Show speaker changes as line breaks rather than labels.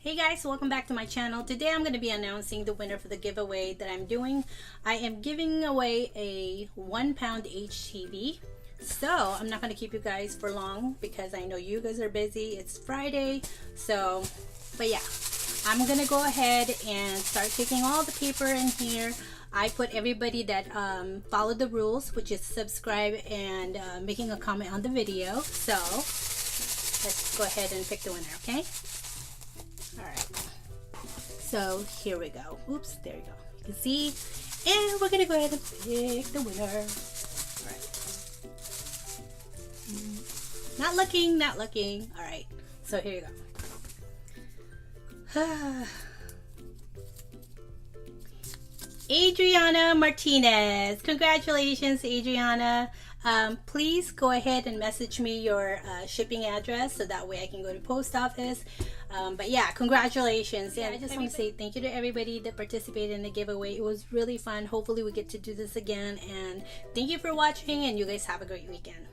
Hey guys, welcome back to my channel. Today I'm going to be announcing the winner for the giveaway that I'm doing. I am giving away a 1-pound HTV. So I'm not going to keep you guys for long because I know you guys are busy. It's Friday. So, but yeah, I'm going to go ahead and start taking all the paper in here. I put everybody that followed the rules, which is subscribe and making a comment on the video. So let's go ahead and pick the winner, okay? Alright, so here we go. Oops, there you go. You can see, and we're gonna go ahead and pick the winner. Alright. Not looking, not looking. Alright, so here you go. Adriana Martinez. Congratulations, Adriana. Please go ahead and message me your shipping address so that way I can go to post office. But yeah, congratulations. Yeah, I just want to say thank you to everybody that participated in the giveaway. It was really fun. Hopefully we get to do this again. And thank you for watching, and you guys have a great weekend.